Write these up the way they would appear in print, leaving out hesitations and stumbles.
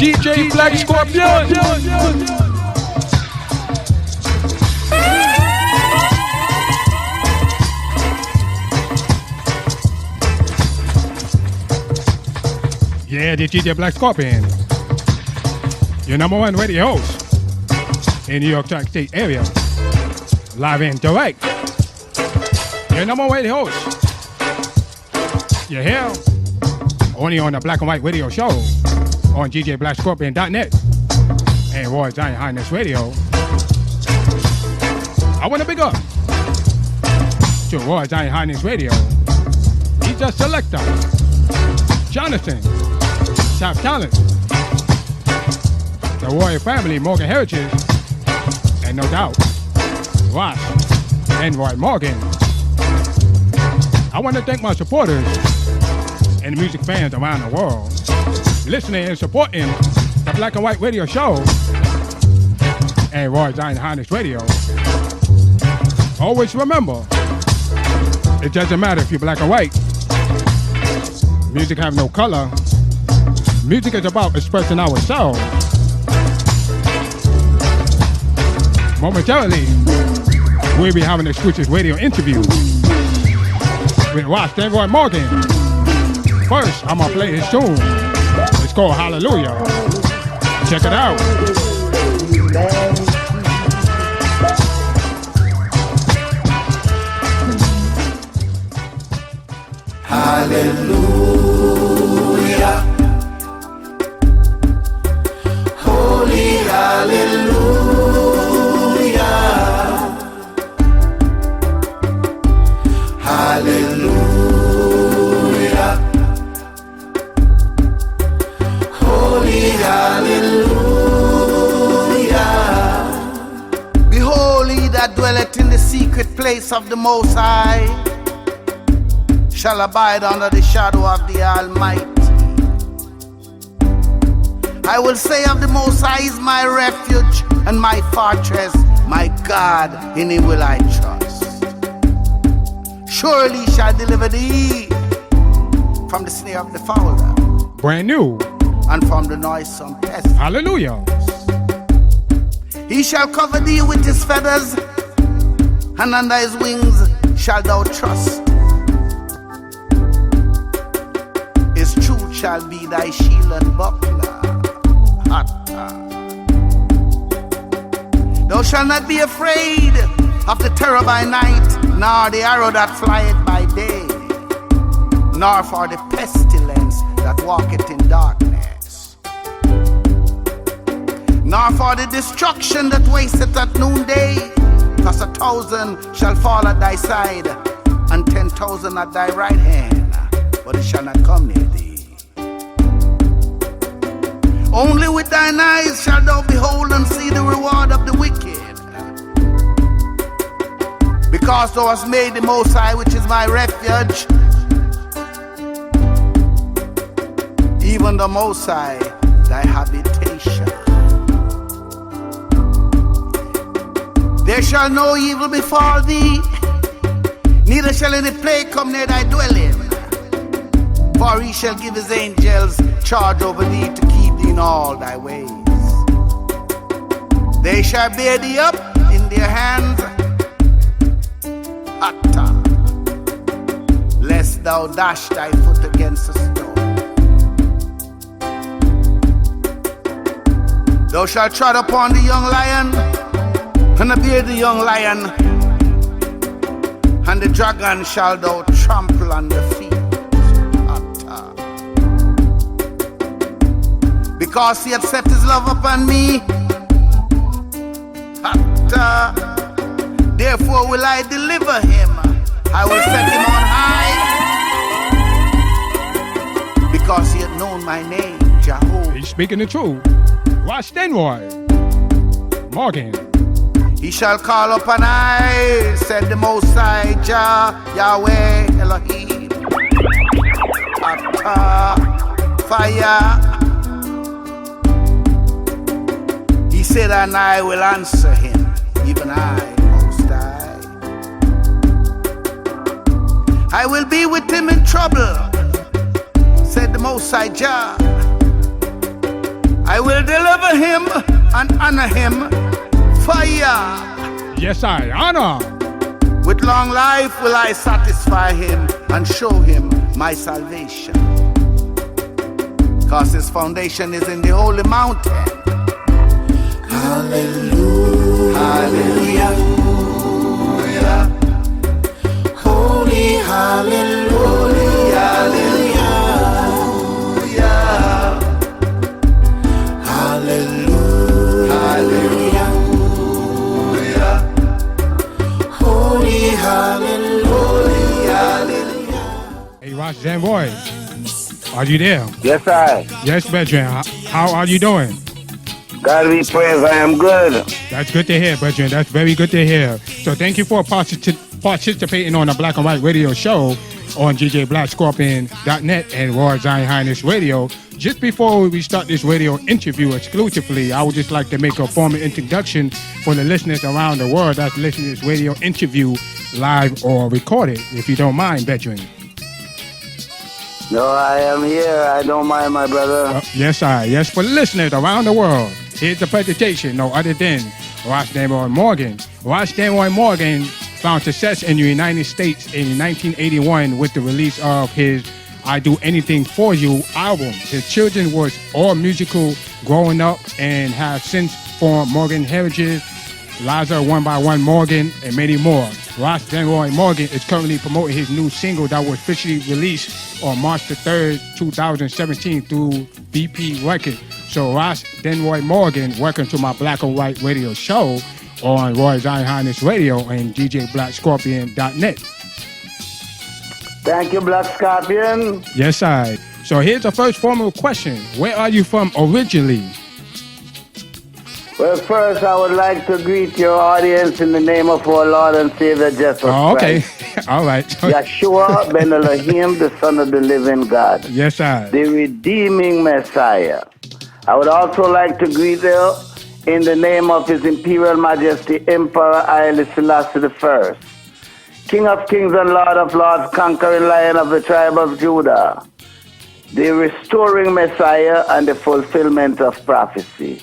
DJ Black Scorpion. Yeah, the DJ Black Scorpion. Your number one radio host in New York Tri-State area. Live and direct. Your number one radio host. You're here. Only on the Black and White Radio Show on djblackscorpion.net and Royal Giant Highness Radio. I want to big up to Royal Giant Highness Radio. He's a selector. Jonathan, top talent. The Royal family, Morgan Heritage, and no doubt, Ras Denroy Morgan. I want to thank my supporters and music fans around the world listening and supporting the Black and White Radio Show and Royal Giant Highness Radio. Always remember, it doesn't matter if you're black or white. Music have no color. Music is about expressing ourselves. Momentarily, we'll be having an exclusive radio interview with Ras Denroy Morgan. First, I'm gonna play his tune. It's called Hallelujah. Check it out. Hallelujah. Holy hallelujah. Hallelujah. Holy hallelujah. Behold, he that dwelleth in the secret place of the Most High shall abide under the shadow of the Almighty. I will say of the Most High is my refuge and my fortress, my God, in him will I trust. Surely he shall deliver thee from the snare of the fowler, Brand new. and from the noisome pestilence. Hallelujah. He shall cover thee with his feathers, and under his wings shalt thou trust. His truth shall be thy shield and buckler. Thou shalt not be afraid of the terror by night, nor the arrow that flieth by day, nor for the pestilence that walketh in darkness, nor for the destruction that wasteth at noonday. 'Cause 1,000 shall fall at thy side, and 10,000 at thy right hand, but it shall not come near thee. Only with thine eyes shalt thou behold and see the reward of the wicked. Because thou hast made the Most High, which is my refuge, even the Most High, thy habitation. There shall no evil befall thee, neither shall any plague come near thy dwelling. For he shall give his angels charge over thee to keep thee in all thy ways. They shall bear thee up in their hands, lest thou dash thy foot against a stone. Thou shalt tread upon the young lion, and bear the young lion, and the dragon shall thou trample under feet. Because he hath set his love upon me, therefore will I deliver him. I will set him on high, because he hath known my name, Jehovah. He's speaking the truth. Ras Denroy Morgan. He shall call upon I, said the Most High, Jah, Yahweh, Elohim. Fire. He said, and I will answer him, even I, Most High. I will be with him in trouble, said the Most High Jah. I will deliver him and honor him. Fire. Yes, I honor. With long life will I satisfy him and show him my salvation. Cause his foundation is in the holy mountain. Hallelujah. Hallelujah. Holy hallelujah. Hallelujah. Hallelujah. Hallelujah. Holy hallelujah. Hey, Ras Denroy, are you there? Yes, I. Yes, brethren. How are you doing? God be praised, I am good. That's good to hear, brethren. That's very good to hear. So thank you for participating on the Black and White Radio Show on GJBlackScorpion.net and Royal Zion Highness Radio. Just before we start this radio interview exclusively, I would just like to make a formal introduction for the listeners around the world that's listening to this radio interview live or recorded, if you don't mind, brethren. No, I am here. I don't mind, my brother. Yes, yes, for listeners around the world, here's the presentation, no other than Ras Denroy Morgan. Ras Denroy Morgan found success in the United States in 1981 with the release of his I Do Anything For You album. His children was all musical growing up and have since formed Morgan Heritage, Liza One by One Morgan, and many more. Ras Denroy Morgan is currently promoting his new single that was officially released on March the 3rd, 2017 through BP Records. So Ras Denroy Morgan, welcome to my Black and White Radio Show on Royal Zion Highness Radio and DJBlackScorpion.net. Thank you, Black Scorpion. Yes, I. So here's the first formal question. Where are you from originally? Well, first, I would like to greet your audience in the name of our Lord and Savior, Jesus Christ. Oh, okay. All right. Yeshua ben Elohim, the Son of the living God. Yes, I. The redeeming Messiah. I would also like to greet you in the name of His Imperial Majesty, Emperor Haile Selassie I, King of kings and Lord of lords, conquering Lion of the tribe of Judah, the restoring Messiah and the fulfillment of prophecy.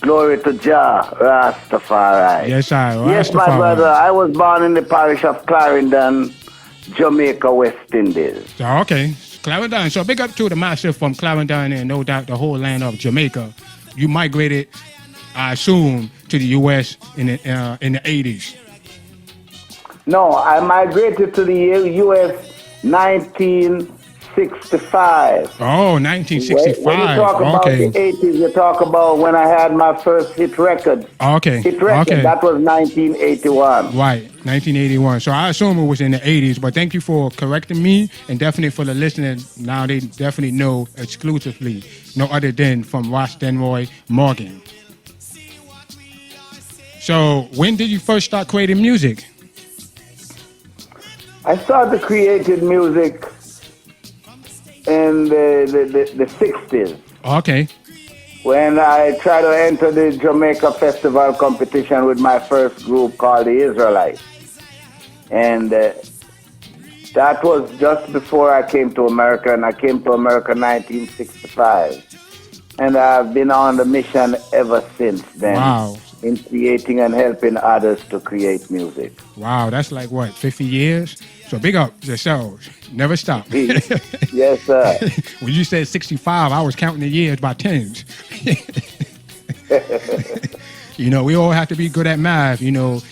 Glory to Jah Rastafari. Yes, I. Yes, my brother, I was born in the parish of Clarendon, Jamaica, West Indies. Oh, okay. Clarendon. So big up to the master from Clarendon and no doubt the whole land of Jamaica. You migrated, I assume, to the U.S. in the 80s. No, I migrated to the U.S. 1965. Oh, 1965. When you talk about the 80s, you talk about when I had my first hit record. Okay. Hit record, that was 1981. Right, 1981. So I assume it was in the 80s, but thank you for correcting me, and definitely for the listeners, now they definitely know exclusively, no other than from Ras Denroy Morgan. So when did you first start creating music? I started creating music in the 60s. Okay. When I tried to enter the Jamaica Festival competition with my first group called the Israelites. And that was just before I came to America, and I came to America in 1965. And I've been on the mission ever since then. Wow. In creating and helping others to create music. Wow, that's like what, 50 years? So big up yourselves. Never stop. Yes, sir. When you said 65, I was counting the years by tens. You know, we all have to be good at math, you know,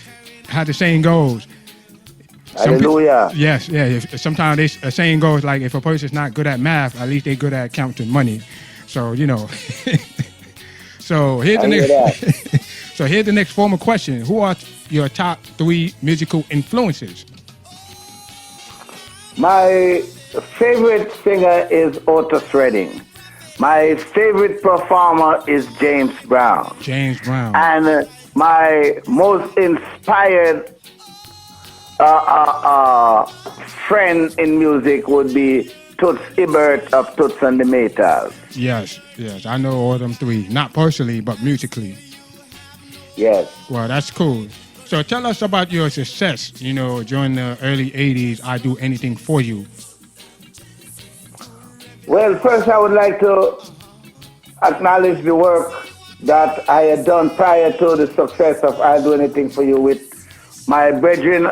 how the saying goes. Hallelujah. Yes. Sometimes a saying goes like, if a person's not good at math, at least they're good at counting money. So, you know. So here's the next formal question. Who are your top 3 musical influences? My favorite singer is Otis Redding. My favorite performer is James Brown. James Brown. And my most inspired friend in music would be Toots Hibbert of Toots and the Maytals. Yes. I know all them 3. Not personally, but musically. Yes. Well, that's cool. So tell us about your success, you know, during the early 80s, I Do Anything For You. Well, first I would like to acknowledge the work that I had done prior to the success of I'll Do Anything for You with my brethren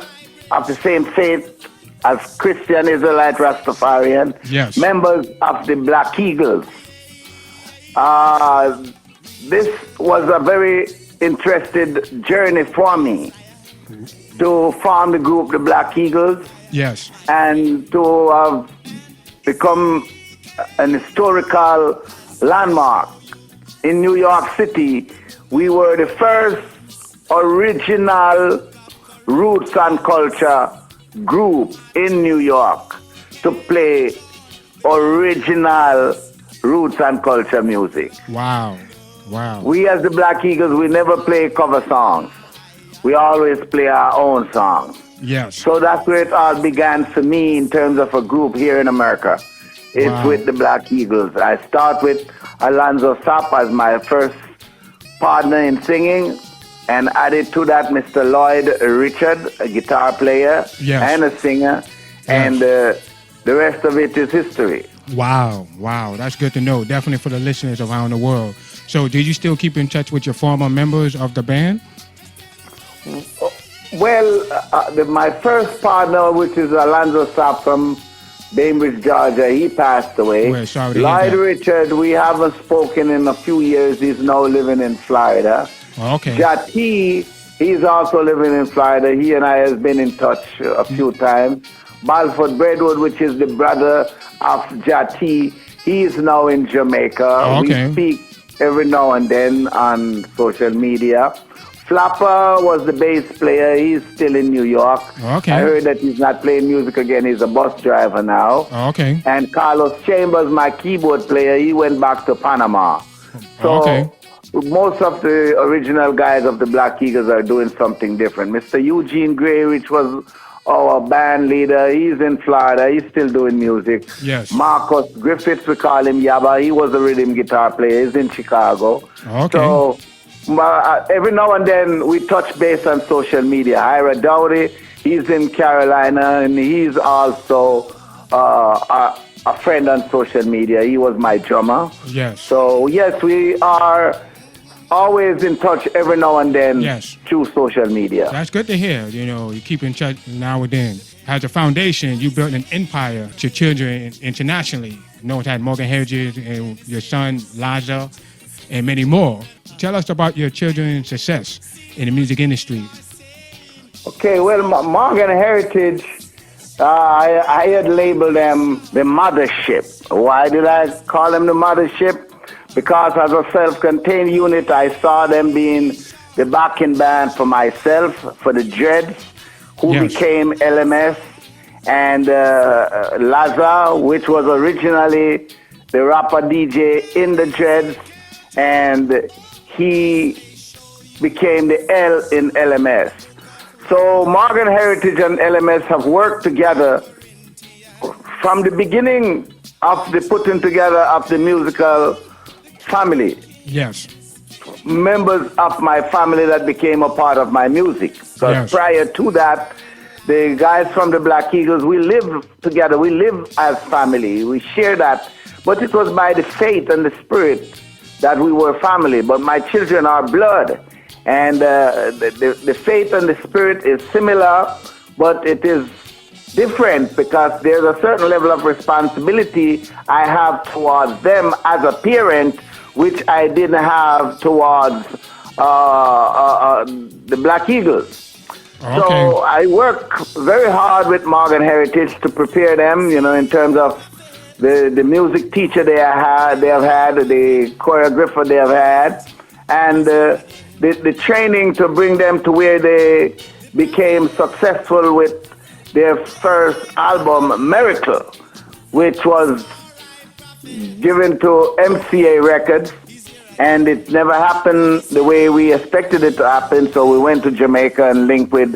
of the same faith as Christian Israelite Rastafarian, Yes. members of the Black Eagles. This was a very interesting journey for me to form the group, the Black Eagles, Yes. and to have become an historical landmark in New York City. We were the first original roots and culture group in New York to play original roots and culture music. Wow. Wow. We as the Black Eagles, we never play cover songs. We always play our own songs. Yes. So that's where it all began for me in terms of a group here in America. It's Wow. with the Black Eagles. I start with Alonzo Sapp as my first partner in singing, and added to that Mr. Lloyd Richard, a guitar player Yes. and a singer, and the rest of it is history. Wow. Wow. That's good to know. Definitely for the listeners around the world. So, did you still keep in touch with your former members of the band? Well, my first partner, which is Alonzo Sapp from Bainbridge, Georgia, he passed away. Well, sorry to hear Lloyd that. Richard, we haven't spoken in a few years. He's now living in Florida. Oh, okay. Jati, he's also living in Florida. He and I have been in touch a few times. Balford Breadwood, which is the brother of Jati, he is now in Jamaica. Oh, okay. We speak every now and then on social media. Flapper was the bass player. He's still in New York. Okay. I heard that he's not playing music again. He's a bus driver now. Oh, okay. And Carlos Chambers, my keyboard player, he went back to Panama. So Okay. most of the original guys of the Black Eagles are doing something different. Mr. Eugene Gray, which was our band leader, he's in Florida. He's still doing music. Yes. Marcus Griffiths, we call him Yaba. He was a rhythm guitar player. He's in Chicago. Okay. So every now and then we touch base on social media. Ira Dowdy, he's in Carolina, and he's also a friend on social media. He was my drummer. Yes. So yes, we are always in touch every now and then Yes. through social media. That's good to hear. You know, you keep in touch now and then. As a foundation, you built an empire to children internationally. Known as Morgan Heritage and your son, Liza, and many more. Tell us about your children's success in the music industry. Okay, well, Morgan Heritage, I had labeled them the mothership. Why did I call them the mothership? Because as a self-contained unit, I saw them being the backing band for myself, for the Dreads, who Yes. became LMS, and Laza, which was originally the rapper DJ in the Dreads, and he became the L in LMS. So Morgan Heritage and LMS have worked together from the beginning of the putting together of the musical family. Yes. Members of my family that became a part of my music. So Yes. prior to that, the guys from the Black Eagles, we lived together. We live as family. We share that. But it was by the faith and the spirit that we were family. But my children are blood. And the faith and the spirit is similar, but it is different because there's a certain level of responsibility I have towards them as a parent, which I didn't have towards the Black Eagles. Okay. So I work very hard with Morgan Heritage to prepare them, you know, in terms of the music teacher they have had, the choreographer they have had, and the training to bring them to where they became successful with their first album, Miracle, which was given to MCA Records, and it never happened the way we expected it to happen, so we went to Jamaica and linked with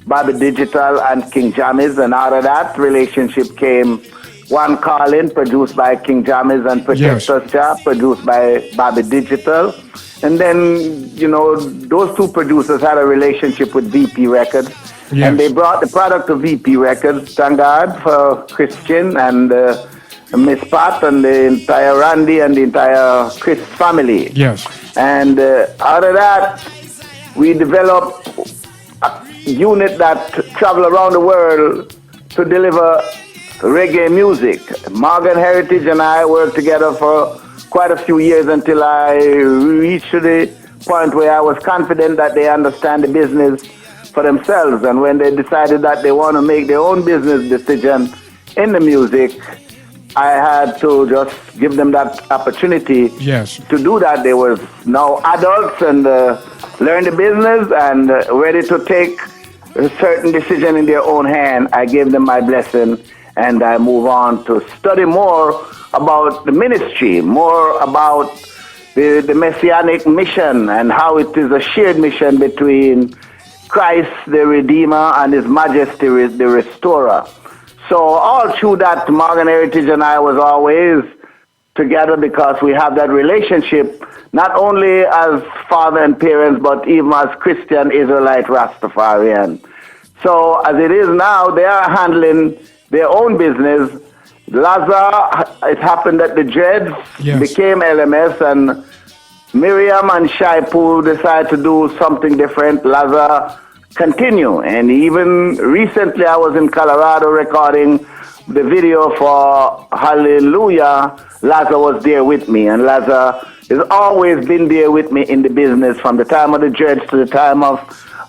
Bobby Digital and King Jammys, and out of that relationship came One Callin, produced by King Jammys, and Protect Yes. Us Jah, produced by Bobby Digital. And then, you know, those two producers had a relationship with VP Records. Yes. And they brought the product of VP Records, thank God for Christian and Miss Pat and the entire Randy and the entire Chris family. Yes. And out of that, we developed a unit that travel around the world to deliver reggae music. Morgan Heritage and I worked together for quite a few years until I reached the point where I was confident that they understand the business for themselves. And when they decided that they want to make their own business decision in the music, I had to just give them that opportunity to do that. They were now adults and learn the business and ready to take a certain decision in their own hand. I gave them my blessing and I move on to study more about the ministry, more about the messianic mission and how it is a shared mission between Christ the Redeemer and His Majesty the Restorer. So all through that, Morgan Heritage and I was always together because we have that relationship, not only as father and parents, but even as Christian Israelite Rastafarian. So as it is now, they are handling their own business. Lazar, it happened that the Dreads became LMS, and Miriam and Shaipu decided to do something different. Lazar continue, and even recently I was in Colorado recording the video for Hallelujah. Lazar was there with me, and Lazar has always been there with me in the business from the time of the Dreads to the time of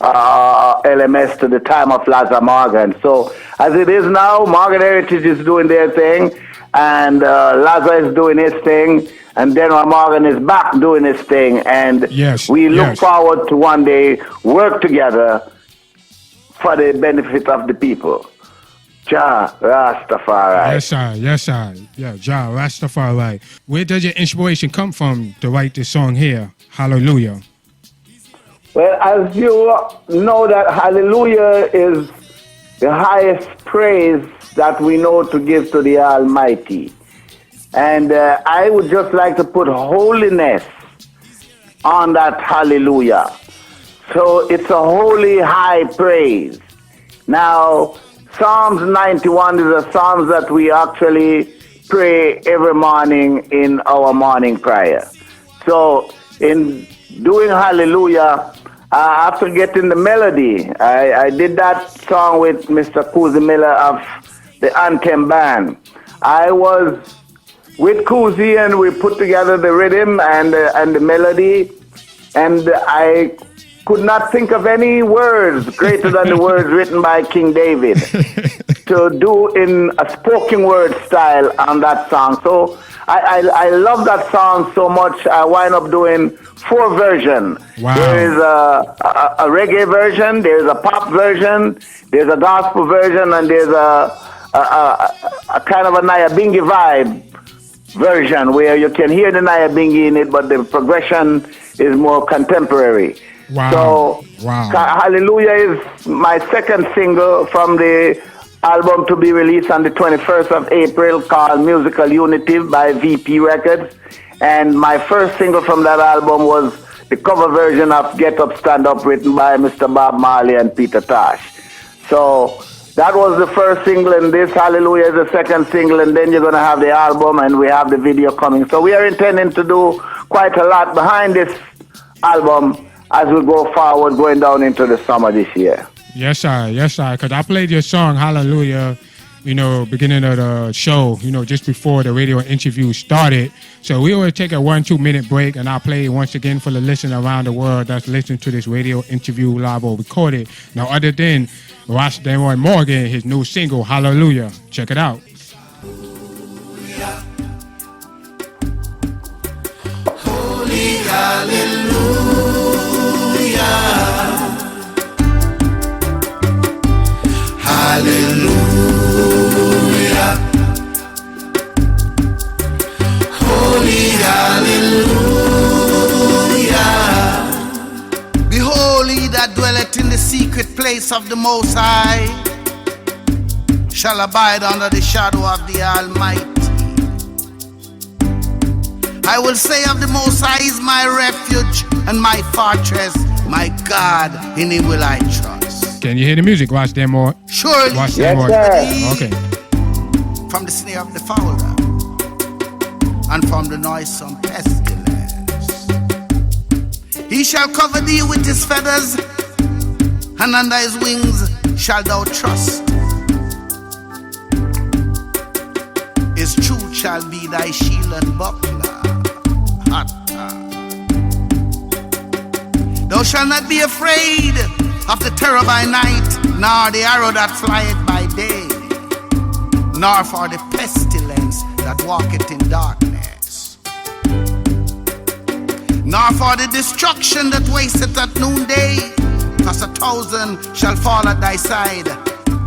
LMS to the time of Lazar Morgan. So as it is now, Morgan Heritage is doing their thing, and Lazar is doing his thing, and Denroy Morgan is back doing his thing, and we look forward to one day work together for the benefit of the people. Jah Rastafari. Yes, sir. Yeah, Jah Rastafari. Where does your inspiration come from to write this song here, Hallelujah? Well, as you know, that Hallelujah is the highest praise that we know to give to the Almighty. And I would just like to put holiness on that Hallelujah. So it's a holy high praise. Now, Psalms 91 is a psalm that we actually pray every morning in our morning prayer. So in doing Hallelujah, after getting the melody, I did that song with Mr. Kuzi Miller of the Anthem Band. I was with Kuzi and we put together the rhythm and the melody, and I could not think of any words greater than the words written by King David to do in a spoken word style on that song. So I love that song so much, I wind up doing 4 versions. Wow. There is a reggae version, there's a pop version, there's a gospel version, and there's a kind of a Nyabingi vibe version where you can hear the Nyabingi in it, but the progression is more contemporary. Wow. So Hallelujah is my second single from the album to be released on the 21st of April called Musical Unity by VP Records. And my first single from that album was the cover version of Get Up, Stand Up, written by Mr. Bob Marley and Peter Tosh. So that was the first single, and this Hallelujah is the second single, and then you're going to have the album, and we have the video coming. So we are intending to do quite a lot behind this album as we go forward, going down into the summer this year. Yes, sir. Because I played your song, Hallelujah, beginning of the show, just before the radio interview started. So we always take a 1-2 minute break, and I'll play it once again for the listener around the world that's listening to this radio interview live or recorded. Now, other than Ras Denroy Morgan, his new single, Hallelujah. Check it out. Holy Hallelujah. Hallelujah. Holy Hallelujah. Behold, he that dwelleth in the secret place of the Most High shall abide under the shadow of the Almighty. I will say of the Most High is my refuge and my fortress, my God, in him will I trust. Can you hear the music? Ras Denroy. Surely. Ras Yes, Denroy. sir. Okay. from the snare of the fowler, and from the noisome pestilence. He shall cover thee with his feathers, and under his wings shalt thou trust. His truth shall be thy shield and buckler. Thou shalt not be afraid of the terror by night, nor the arrow that flieth by day, nor for the pestilence that walketh in darkness, nor for the destruction that wasteth at noonday. 'Cause 1,000 shall fall at thy side,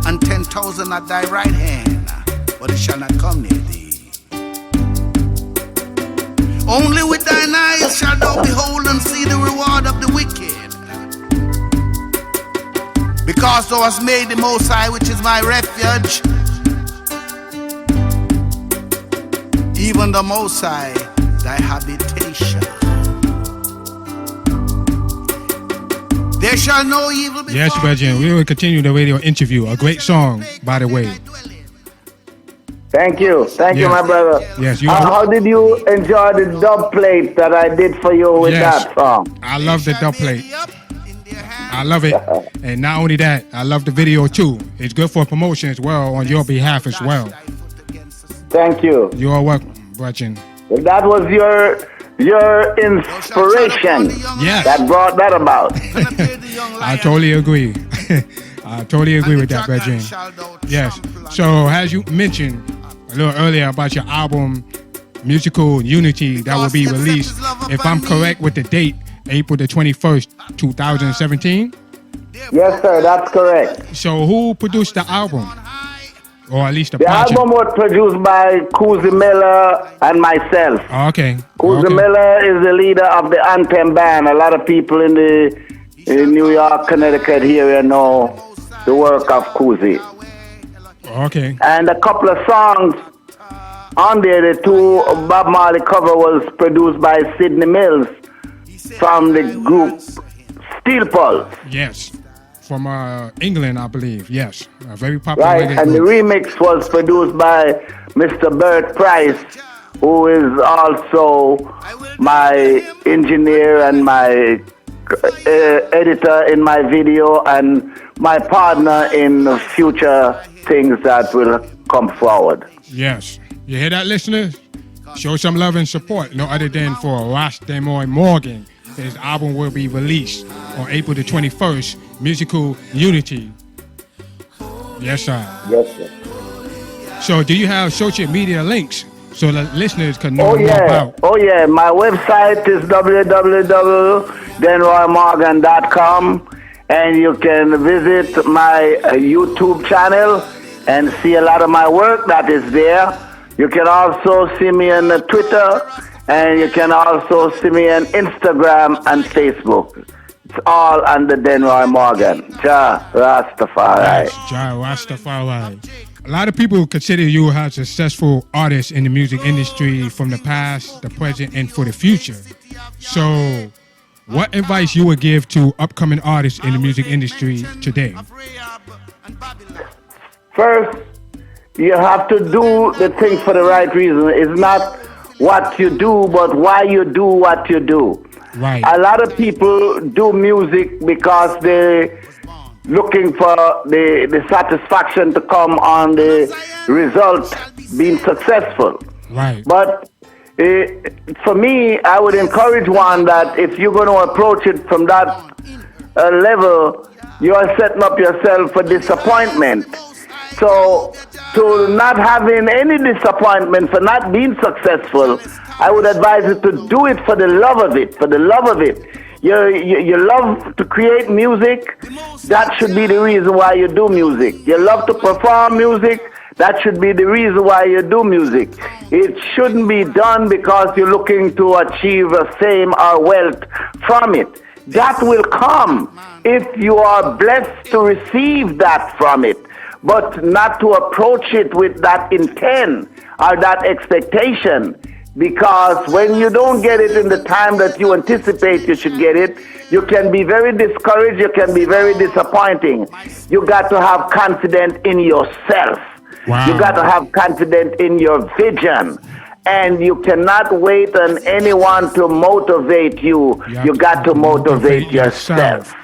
and 10,000 at thy right hand, but it shall not come near thee. Only with thine eyes shalt thou behold and see the reward of the wicked. Because thou hast made the Most High, which is my refuge, even the Most High, thy habitation. There shall no evil be. Yes, Brethren, we will continue the radio interview. A great song, by the way. Thank you. Thank you, Yes. my brother. Yes, you How did you enjoy the dub plate that I did for you with Yes. that song? I love the dub plate. I love it. And not only that, I love the video too. It's good for promotion as well on your behalf as well. Thank you. You are welcome, Brethren. That was your inspiration Yes. that brought that about. I totally agree. I totally agree with that, Brethren. Yes. So, as you mentioned a little earlier about your album, Musical Unity, that will be released, if I'm correct with the date, April the 21st, 2017. Yes, sir, that's correct. So, who produced the album? Or at least the The project? album was produced by Kuzi Miller and myself. Oh, okay. Kuzi Okay. Miller is the leader of the Anthem Band. A lot of people in New York, Connecticut area know the work of Kuzi. Okay. And a couple of songs on there, the two Bob Marley cover was produced by Sidney Mills from the group Steel Pulse. Yes. From England, I believe. Yes. A very popular Right, reggae and the group. remix was produced by Mr. Bert Price, who is also my engineer and my editor in my video and my partner in future things that will come forward. Yes. You hear that, listeners? Show some love and support. No other than for Ras Denroy Morgan. His album will be released on April the 21st, Musical Unity. Yes, sir. Yes, sir. So do you have social media links so the listeners can know Oh more yeah, about? oh yeah. My website is www.denroymorgan.com, and you can visit my YouTube channel and see a lot of my work that is there. You can also see me on Twitter, and you can also see me on Instagram and Facebook. It's all under Denroy Morgan. Ja Rastafari. Yes, Jah Rastafari. A lot of people consider you a successful artist in the music industry from the past, the present, and for the future. So, what advice you would give to upcoming artists in the music industry today? First, you have to do the thing for the right reason. It's not what you do, but why you do what you do. Right. A lot of people do music because they're looking for the satisfaction to come on the result being successful. Right. But for me, I would encourage one that if you're going to approach it from that level, you are setting up yourself for disappointment. So, to not having any disappointment for not being successful, I would advise you to do it for the love of it, for the love of it. You love to create music, that should be the reason why you do music. You love to perform music, that should be the reason why you do music. It shouldn't be done because you're looking to achieve a fame or wealth from it. That will come if you are blessed to receive that from it, but not to approach it with that intent or that expectation. Because when you don't get it in the time that you anticipate you should get it, you can be very discouraged, you can be very disappointing. You got to have confidence in yourself. Wow. You got to have confidence in your vision. And you cannot wait on anyone to motivate you. You got to motivate yourself.